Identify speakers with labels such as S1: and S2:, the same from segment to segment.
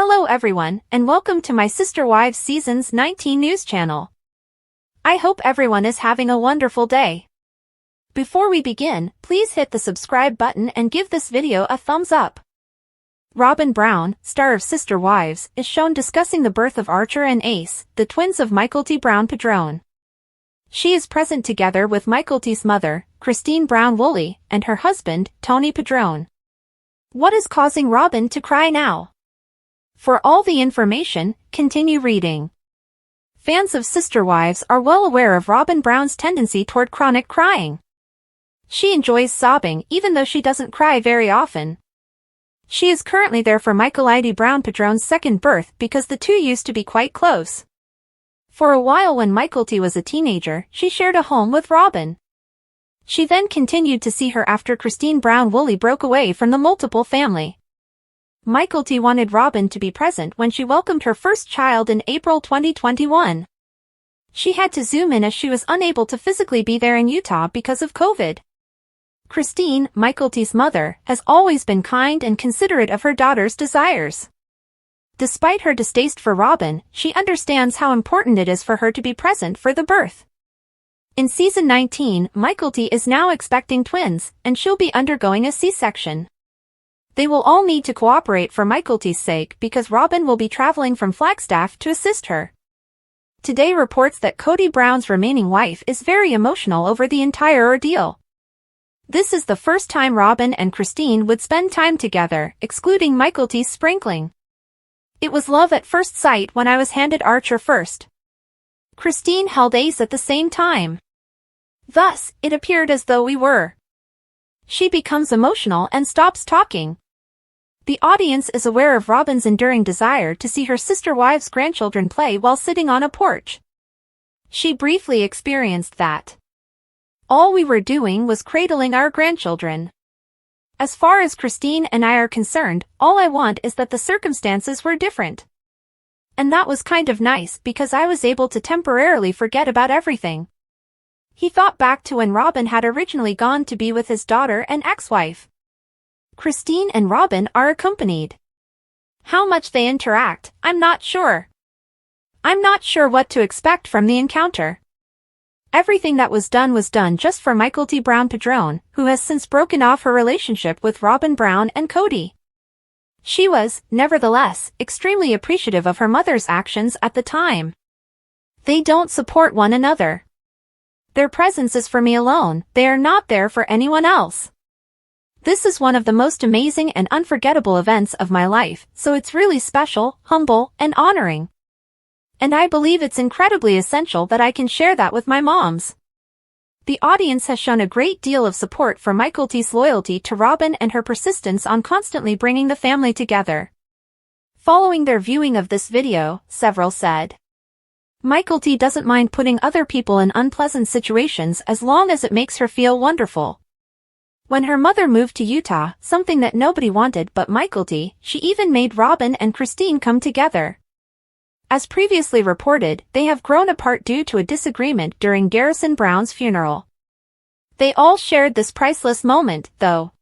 S1: Hello everyone, and welcome to my Sister Wives Seasons 19 news channel. I hope everyone is having a wonderful day. Before we begin, please hit the subscribe button and give this video a thumbs up. Robyn Brown, star of Sister Wives, is shown discussing the birth of Archer and Ace, the twins of Mykelti Brown-Padrone. She is present together with Mykelti's mother, Cristin Brown-Woolley, and her husband, Tony Padrone. What is causing Robyn to cry now? For all the information, continue reading. Fans of Sister Wives are well aware of Robyn Brown's tendency toward chronic crying. She enjoys sobbing even though she doesn't cry very often. She is currently there for Mykelti Brown-Padrone's second birth because the two used to be quite close. For a while when Mykelti was a teenager, she shared a home with Robyn. She then continued to see her after Cristin Brown-Woolley broke away from the multiple family. Mykelti wanted Robyn to be present when she welcomed her first child in April 2021. She had to zoom in as she was unable to physically be there in Utah because of COVID. Cristin, Mykelti's mother, has always been kind and considerate of her daughter's desires. Despite her distaste for Robyn, she understands how important it is for her to be present for the birth. In season 19, Mykelti is now expecting twins, and she'll be undergoing a C-section. They will all need to cooperate for Mykelti's sake because Robyn will be traveling from Flagstaff to assist her. Today reports that Cody Brown's remaining wife is very emotional over the entire ordeal. This is the first time Robyn and Cristin would spend time together, excluding Mykelti's sprinkling. It was love at first sight when I was handed Archer first. Cristin held Ace at the same time. Thus, it appeared as though we were. She becomes emotional and stops talking. The audience is aware of Robyn's enduring desire to see her sister wives' grandchildren play while sitting on a porch. She briefly experienced that. All we were doing was cradling our grandchildren. As far as Cristin and I are concerned, all I want is that the circumstances were different. And that was kind of nice because I was able to temporarily forget about everything. He thought back to when Robyn had originally gone to be with his daughter and ex-wife. Cristin and Robyn are accompanied. How much they interact, I'm not sure. I'm not sure what to expect from the encounter. Everything that was done just for Mykelti Brown-Padrone, who has since broken off her relationship with Robyn Brown and Cody. She was, nevertheless, extremely appreciative of her mother's actions at the time. They don't support one another. Their presence is for me alone, they are not there for anyone else. This is one of the most amazing and unforgettable events of my life, so it's really special, humble, and honoring. And I believe it's incredibly essential that I can share that with my moms. The audience has shown a great deal of support for Mykelti's loyalty to Robyn and her persistence on constantly bringing the family together. Following their viewing of this video, several said, "Mykelti doesn't mind putting other people in unpleasant situations as long as it makes her feel wonderful. When her mother moved to Utah, something that nobody wanted but Mykelti, she even made Robyn and Cristin come together." As previously reported, they have grown apart due to a disagreement during Garrison Brown's funeral. They all shared this priceless moment, though.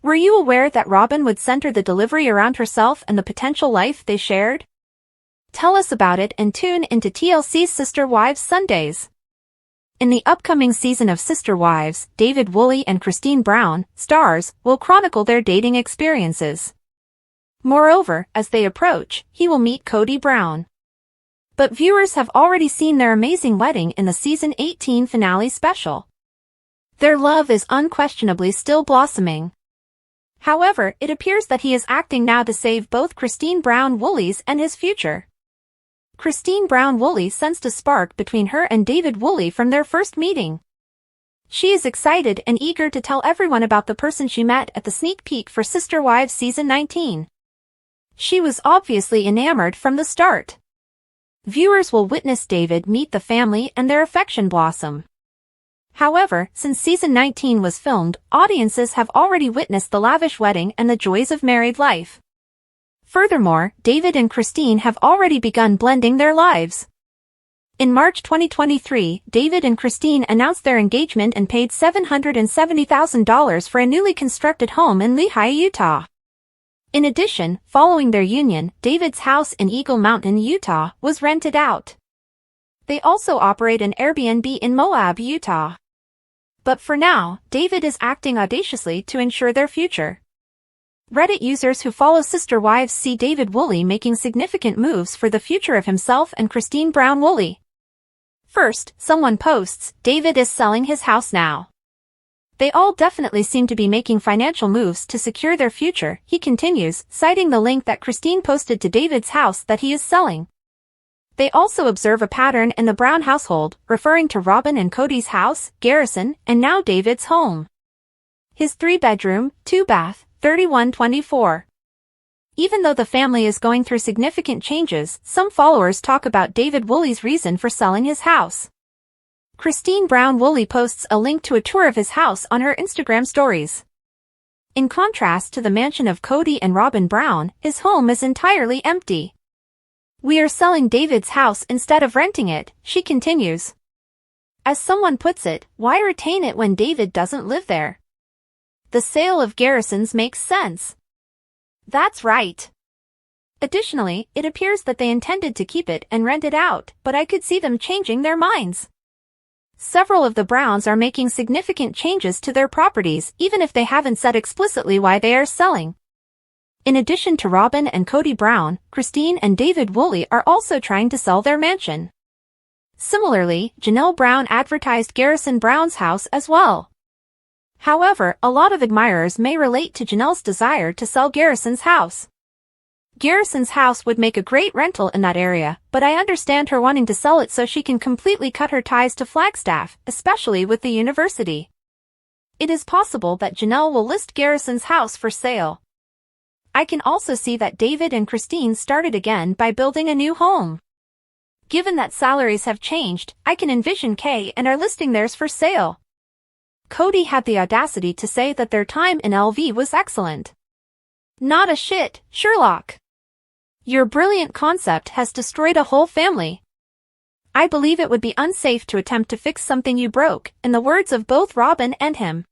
S1: Were you aware that Robyn would center the delivery around herself and the potential life they shared? Tell us about it and tune into TLC's Sister Wives Sundays. In the upcoming season of Sister Wives, David Woolley and Cristin Brown, stars, will chronicle their dating experiences. Moreover, as they approach, he will meet Cody Brown. But viewers have already seen their amazing wedding in the season 18 finale special. Their love is unquestionably still blossoming. However, it appears that he is acting now to save both Cristin Brown-Woolley's and his future. Cristin Brown-Woolley sensed a spark between her and David Woolley from their first meeting. She is excited and eager to tell everyone about the person she met at the sneak peek for Sister Wives season 19. She was obviously enamored from the start. Viewers will witness David meet the family and their affection blossom. However, since season 19 was filmed, audiences have already witnessed the lavish wedding and the joys of married life. Furthermore, David and Cristin have already begun blending their lives. In March 2023, David and Cristin announced their engagement and paid $770,000 for a newly constructed home in Lehi, Utah. In addition, following their union, David's house in Eagle Mountain, Utah, was rented out. They also operate an Airbnb in Moab, Utah. But for now, David is acting audaciously to ensure their future. Reddit users who follow Sister Wives see David Woolley making significant moves for the future of himself and Cristin Brown Woolley. First, someone posts, "David is selling his house now." They all definitely seem to be making financial moves to secure their future, he continues, citing the link that Cristin posted to David's house that he is selling. They also observe a pattern in the Brown household, referring to Robyn and Cody's house, Garrison, and now David's home. His 3-bedroom, 2-bath, 3124. Even though the family is going through significant changes, some followers talk about David Woolley's reason for selling his house. Cristin Brown Woolley posts a link to a tour of his house on her Instagram stories. In contrast to the mansion of Cody and Robyn Brown, his home is entirely empty. "We are selling David's house instead of renting it," she continues. As someone puts it, why retain it when David doesn't live there? The sale of Garrison's makes sense. That's right. Additionally, it appears that they intended to keep it and rent it out, but I could see them changing their minds. Several of the Browns are making significant changes to their properties even if they haven't said explicitly why they are selling. In addition to Robyn and Cody Brown, Cristin and David Woolley are also trying to sell their mansion. Similarly, Janelle Brown advertised Garrison Brown's house as well. However, a lot of admirers may relate to Janelle's desire to sell Garrison's house. Garrison's house would make a great rental in that area, but I understand her wanting to sell it so she can completely cut her ties to Flagstaff, especially with the university. It is possible that Janelle will list Garrison's house for sale. I can also see that David and Cristin started again by building a new home. Given that salaries have changed, I can envision Kay and are listing theirs for sale. Cody had the audacity to say that their time in LV was excellent. Not a shit, Sherlock. Your brilliant concept has destroyed a whole family. I believe it would be unsafe to attempt to fix something you broke, in the words of both Robyn and him.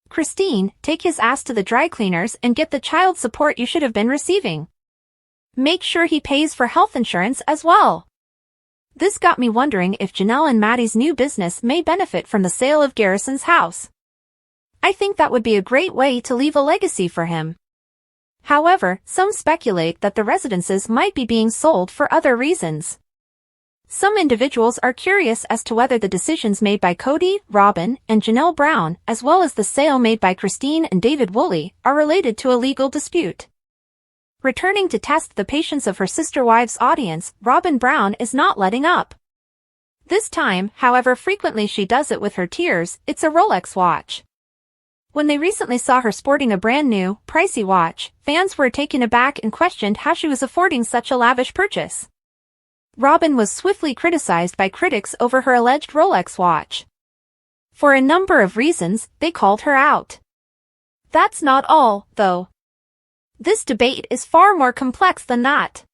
S1: Cristin, take his ass to the dry cleaners and get the child support you should have been receiving. Make sure he pays for health insurance as well. This got me wondering if Janelle and Maddie's new business may benefit from the sale of Garrison's house. I think that would be a great way to leave a legacy for him. However, some speculate that the residences might be being sold for other reasons. Some individuals are curious as to whether the decisions made by Cody, Robyn, and Janelle Brown, as well as the sale made by Cristin and David Woolley, are related to a legal dispute. Returning to test the patience of her Sister Wives audience, Robyn Brown is not letting up. This time, however frequently she does it with her tears, it's a Rolex watch. When they recently saw her sporting a brand new, pricey watch, fans were taken aback and questioned how she was affording such a lavish purchase. Robyn was swiftly criticized by critics over her alleged Rolex watch. For a number of reasons, they called her out. That's not all, though. This debate is far more complex than that.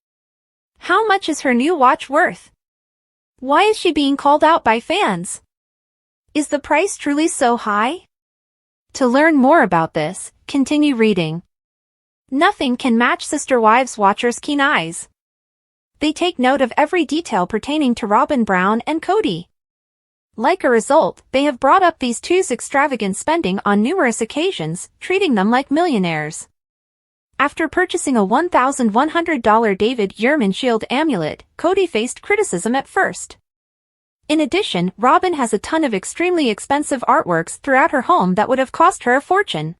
S1: How much is her new watch worth? Why is she being called out by fans? Is the price truly so high? To learn more about this, continue reading. Nothing can match Sister Wives watchers' keen eyes. They take note of every detail pertaining to Robyn Brown and Cody. Like a result, they have brought up these two's extravagant spending on numerous occasions, treating them like millionaires. After purchasing a $1,100 David Yurman Shield amulet, Cody faced criticism at first. In addition, Robyn has a ton of extremely expensive artworks throughout her home that would have cost her a fortune.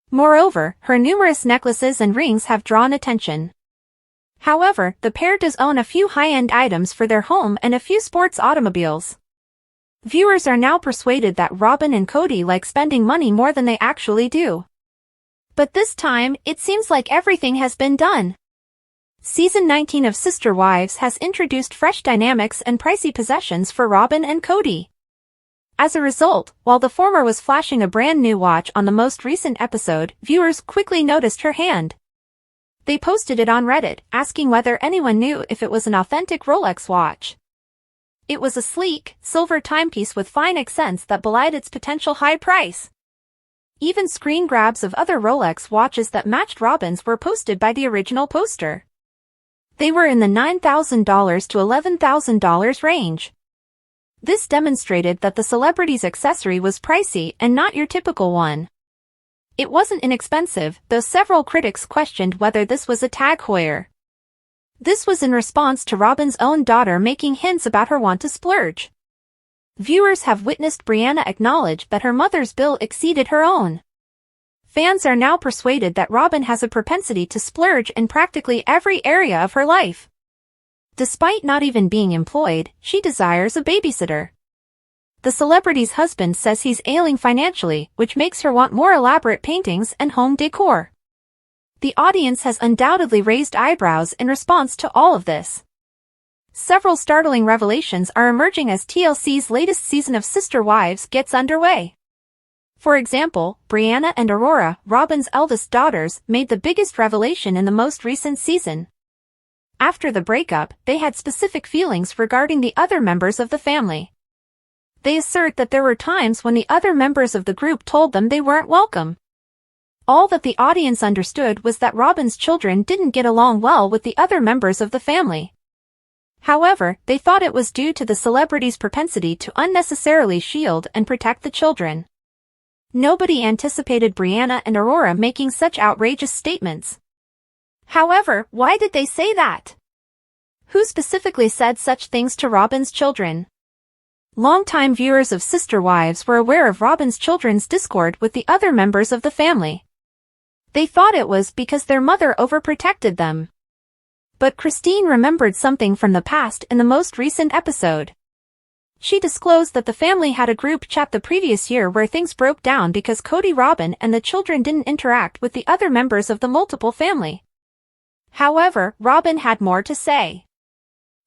S1: Moreover, her numerous necklaces and rings have drawn attention. However, the pair does own a few high-end items for their home and a few sports automobiles. Viewers are now persuaded that Robyn and Cody like spending money more than they actually do. But this time, it seems like everything has been done. Season 19 of Sister Wives has introduced fresh dynamics and pricey possessions for Robyn and Cody. As a result, while the former was flashing a brand new watch on the most recent episode, viewers quickly noticed her hand. They posted it on Reddit, asking whether anyone knew if it was an authentic Rolex watch. It was a sleek, silver timepiece with fine accents that belied its potential high price. Even screen grabs of other Rolex watches that matched Robyn's were posted by the original poster. They were in the $9,000 to $11,000 range. This demonstrated that the celebrity's accessory was pricey and not your typical one. It wasn't inexpensive, though several critics questioned whether this was a Tag Heuer. This was in response to Robyn's own daughter making hints about her want to splurge. Viewers have witnessed Brianna acknowledge that her mother's bill exceeded her own. Fans are now persuaded that Robyn has a propensity to splurge in practically every area of her life. Despite not even being employed, she desires a babysitter. The celebrity's husband says he's ailing financially, which makes her want more elaborate paintings and home decor. The audience has undoubtedly raised eyebrows in response to all of this. Several startling revelations are emerging as TLC's latest season of Sister Wives gets underway. For example, Brianna and Aurora, Robyn's eldest daughters, made the biggest revelation in the most recent season. After the breakup, they had specific feelings regarding the other members of the family. They assert that there were times when the other members of the group told them they weren't welcome. All that the audience understood was that Robyn's children didn't get along well with the other members of the family. However, they thought it was due to the celebrity's propensity to unnecessarily shield and protect the children. Nobody anticipated Brianna and Aurora making such outrageous statements. However, why did they say that? Who specifically said such things to Robyn's children? Longtime viewers of Sister Wives were aware of Robyn's children's discord with the other members of the family. They thought it was because their mother overprotected them. But Cristin remembered something from the past in the most recent episode. She disclosed that the family had a group chat the previous year where things broke down because Robyn and the children didn't interact with the other members of the multiple family. However, Robyn had more to say.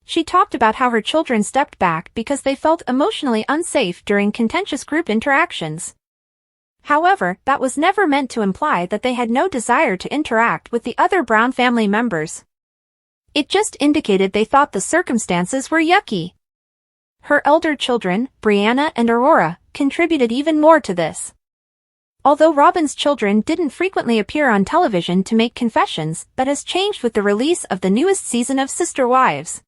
S1: She talked about how her children stepped back because they felt emotionally unsafe during contentious group interactions. However, that was never meant to imply that they had no desire to interact with the other Brown family members. It just indicated they thought the circumstances were yucky. Her elder children, Brianna and Aurora, contributed even more to this. Although Robyn's children didn't frequently appear on television to make confessions, that has changed with the release of the newest season of Sister Wives.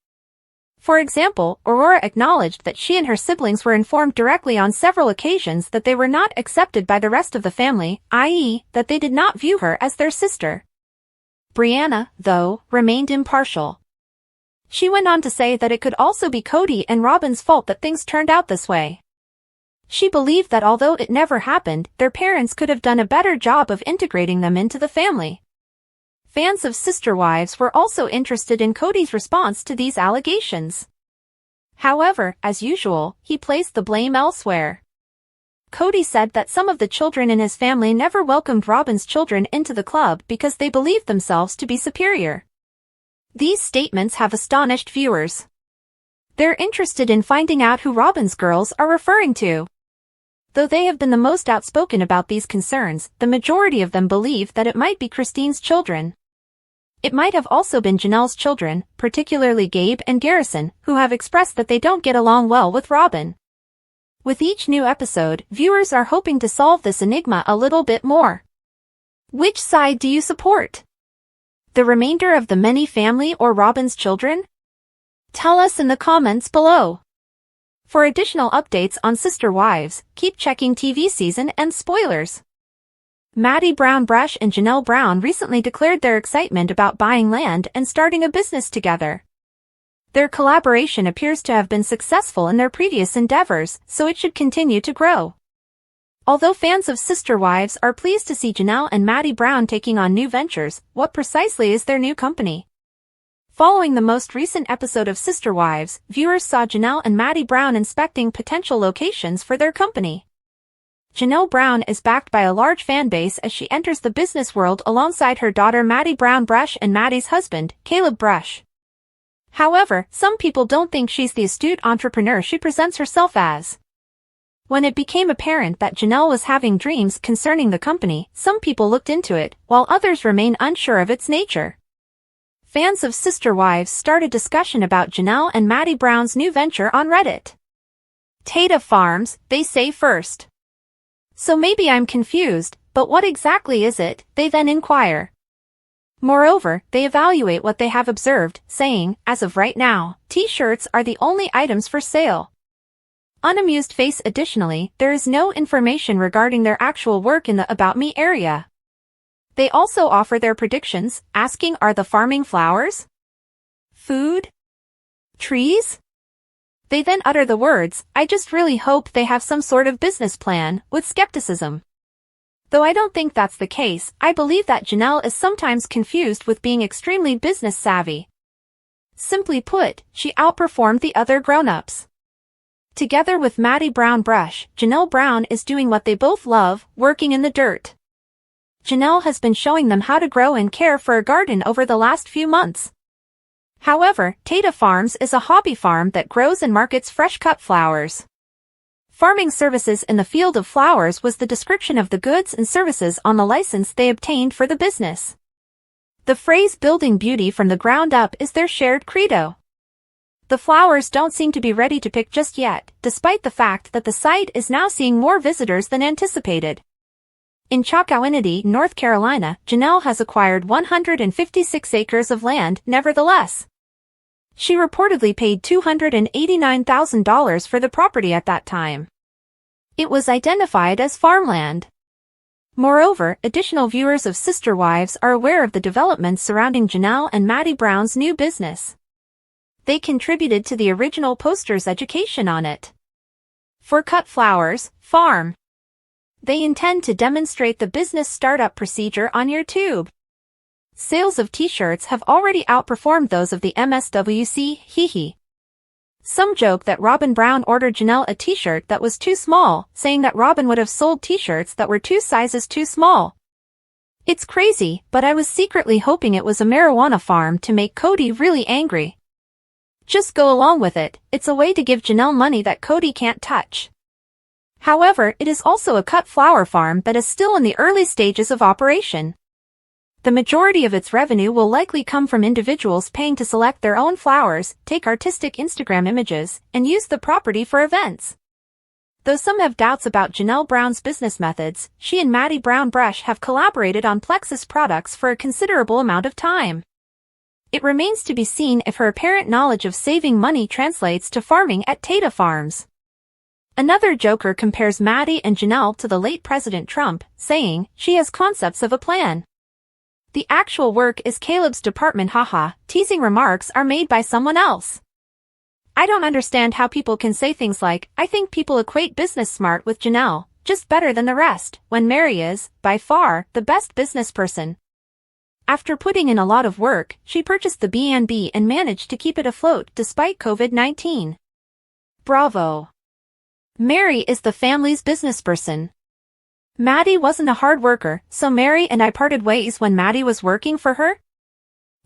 S1: For example, Aurora acknowledged that she and her siblings were informed directly on several occasions that they were not accepted by the rest of the family, i.e., that they did not view her as their sister. Brianna, though, remained impartial. She went on to say that it could also be Cody and Robyn's fault that things turned out this way. She believed that although it never happened, their parents could have done a better job of integrating them into the family. Fans of Sister Wives were also interested in Cody's response to these allegations. However, as usual, he placed the blame elsewhere. Cody said that some of the children in his family never welcomed Robyn's children into the club because they believed themselves to be superior. These statements have astonished viewers. They're interested in finding out who Robyn's girls are referring to. Though they have been the most outspoken about these concerns, the majority of them believe that it might be Cristin's children. It might have also been Janelle's children, particularly Gabe and Garrison, who have expressed that they don't get along well with Robyn. With each new episode, viewers are hoping to solve this enigma a little bit more. Which side do you support? The remainder of the Many family or Robyn's children? Tell us in the comments below. For additional updates on Sister Wives, keep checking TV season and spoilers. Maddie Brown Brush and Janelle Brown recently declared their excitement about buying land and starting a business together. Their collaboration appears to have been successful in their previous endeavors, so it should continue to grow. Although fans of Sister Wives are pleased to see Janelle and Maddie Brown taking on new ventures, what precisely is their new company? Following the most recent episode of Sister Wives, viewers saw Janelle and Maddie Brown inspecting potential locations for their company. Janelle Brown is backed by a large fan base as she enters the business world alongside her daughter Maddie Brown Brush and Maddie's husband, Caleb Brush. However, some people don't think she's the astute entrepreneur she presents herself as. When it became apparent that Janelle was having dreams concerning the company, some people looked into it, while others remain unsure of its nature. Fans of Sister Wives started discussion about Janelle and Maddie Brown's new venture on Reddit. Tata Farms, they say first. So maybe I'm confused, but what exactly is it? They then inquire. Moreover, they evaluate what they have observed, saying, as of right now, t-shirts are the only items for sale. Unamused face. Additionally, there is no information regarding their actual work in the About Me area. They also offer their predictions, asking, are the farming flowers? Food? Trees? They then utter the words, I just really hope they have some sort of business plan, with skepticism. Though I don't think that's the case, I believe that Janelle is sometimes confused with being extremely business savvy. Simply put, she outperformed the other grown-ups. Together with Maddie Brown Brush, Janelle Brown is doing what they both love, working in the dirt. Janelle has been showing them how to grow and care for a garden over the last few months. However, Tata Farms is a hobby farm that grows and markets fresh-cut flowers. Farming services in the field of flowers was the description of the goods and services on the license they obtained for the business. The phrase building beauty from the ground up is their shared credo. The flowers don't seem to be ready to pick just yet, despite the fact that the site is now seeing more visitors than anticipated. In Chocowinity, North Carolina, Janelle has acquired 156 acres of land, nevertheless. She reportedly paid $289,000 for the property at that time. It was identified as farmland. Moreover, additional viewers of Sister Wives are aware of the developments surrounding Janelle and Maddie Brown's new business. They contributed to the original poster's education on it. For Cut Flowers, Farm. They intend to demonstrate the business startup procedure on YouTube. Sales of t-shirts have already outperformed those of the MSWC, hee. Some joke that Robyn Brown ordered Janelle a t-shirt that was too small, saying that Robyn would have sold t-shirts that were 2 sizes too small. It's crazy, but I was secretly hoping it was a marijuana farm to make Cody really angry. Just go along with it, it's a way to give Janelle money that Cody can't touch. However, it is also a cut flower farm that is still in the early stages of operation. The majority of its revenue will likely come from individuals paying to select their own flowers, take artistic Instagram images, and use the property for events. Though some have doubts about Janelle Brown's business methods, she and Maddie Brown Brush have collaborated on Plexus products for a considerable amount of time. It remains to be seen if her apparent knowledge of saving money translates to farming at Tata Farms. Another joker compares Maddie and Janelle to the late President Trump, saying, she has concepts of a plan. The actual work is Caleb's department, haha. Teasing remarks are made by someone else. I don't understand how people can say things like, I think people equate business smart with Janelle, just better than the rest, when Mary is, by far, the best business person. After putting in a lot of work, she purchased the B&B and managed to keep it afloat despite COVID-19. Bravo. Mary is the family's businessperson. Maddie wasn't a hard worker, so Mary and I parted ways when Maddie was working for her?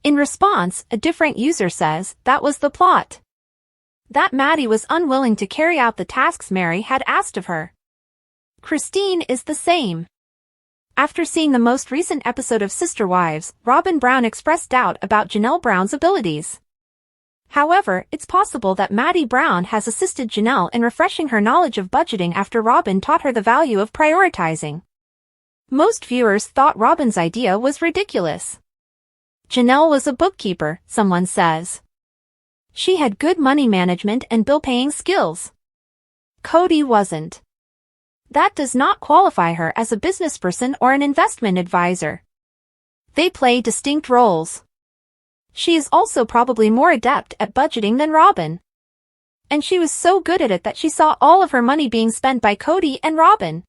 S1: In response, a different user says, that was the plot. That Maddie was unwilling to carry out the tasks Mary had asked of her. Cristin is the same. After seeing the most recent episode of Sister Wives, Robyn Brown expressed doubt about Janelle Brown's abilities. However, it's possible that Maddie Brown has assisted Janelle in refreshing her knowledge of budgeting after Robyn taught her the value of prioritizing. Most viewers thought Robyn's idea was ridiculous. Janelle was a bookkeeper, someone says. She had good money management and bill-paying skills. Cody wasn't. That does not qualify her as a businessperson or an investment advisor. They play distinct roles. She is also probably more adept at budgeting than Robyn. And she was so good at it that she saw all of her money being spent by Cody and Robyn.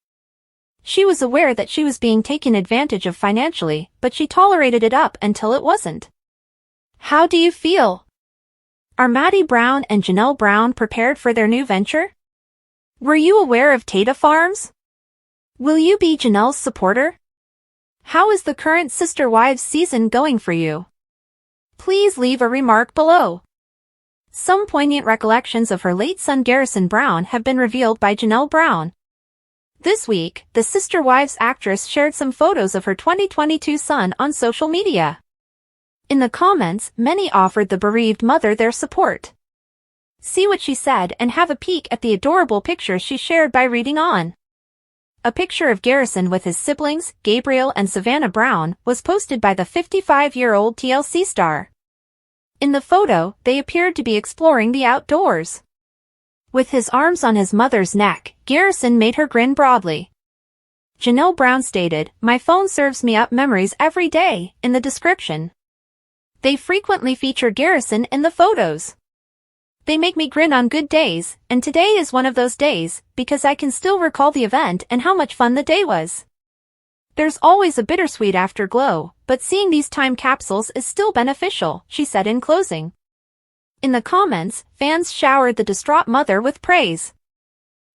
S1: She was aware that she was being taken advantage of financially, but she tolerated it up until it wasn't. How do you feel? Are Maddie Brown and Janelle Brown prepared for their new venture? Were you aware of Tata Farms? Will you be Janelle's supporter? How is the current Sister Wives season going for you? Please leave a remark below. Some poignant recollections of her late son Garrison Brown have been revealed by Janelle Brown. This week, the Sister Wives actress shared some photos of her 2022 son on social media. In the comments, many offered the bereaved mother their support. See what she said and have a peek at the adorable pictures she shared by reading on. A picture of Garrison with his siblings, Gabriel and Savannah Brown, was posted by the 55-year-old TLC star. In the photo, they appeared to be exploring the outdoors. With his arms on his mother's neck, Garrison made her grin broadly. Janelle Brown stated, "My phone serves me up memories every day," in the description. They frequently feature Garrison in the photos. "They make me grin on good days, and today is one of those days, because I can still recall the event and how much fun the day was. There's always a bittersweet afterglow, but seeing these time capsules is still beneficial," she said in closing. In the comments, fans showered the distraught mother with praise.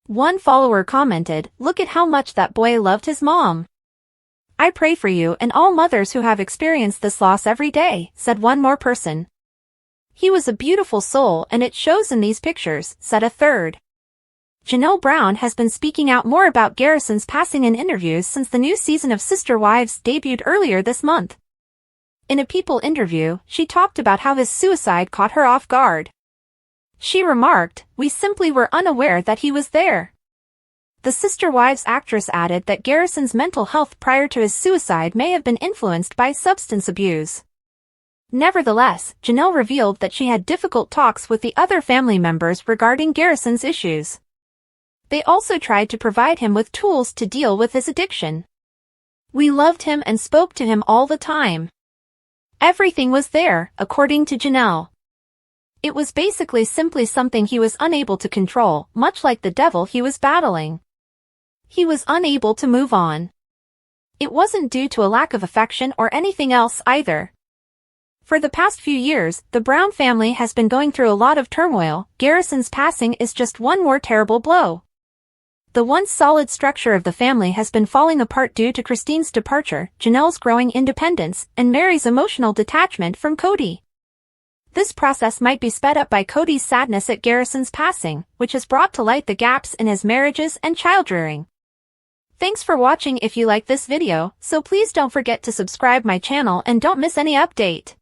S1: One follower commented, "Look at how much that boy loved his mom. I pray for you and all mothers who have experienced this loss every day," said one more person. "He was a beautiful soul and it shows in these pictures," said a third. Janelle Brown has been speaking out more about Garrison's passing in interviews since the new season of Sister Wives debuted earlier this month. In a People interview, she talked about how his suicide caught her off guard. She remarked, "We simply were unaware that he was there." The Sister Wives actress added that Garrison's mental health prior to his suicide may have been influenced by substance abuse. Nevertheless, Janelle revealed that she had difficult talks with the other family members regarding Garrison's issues. They also tried to provide him with tools to deal with his addiction. "We loved him and spoke to him all the time. Everything was there," according to Janelle. "It was basically simply something he was unable to control, much like the devil he was battling. He was unable to move on. It wasn't due to a lack of affection or anything else either." For the past few years, the Brown family has been going through a lot of turmoil. Garrison's passing is just one more terrible blow. The once solid structure of the family has been falling apart due to Cristin's departure, Janelle's growing independence, and Mary's emotional detachment from Cody. This process might be sped up by Cody's sadness at Garrison's passing, which has brought to light the gaps in his marriages and child-rearing. Thanks for watching. If you like this video, so please don't forget to subscribe my channel and don't miss any update.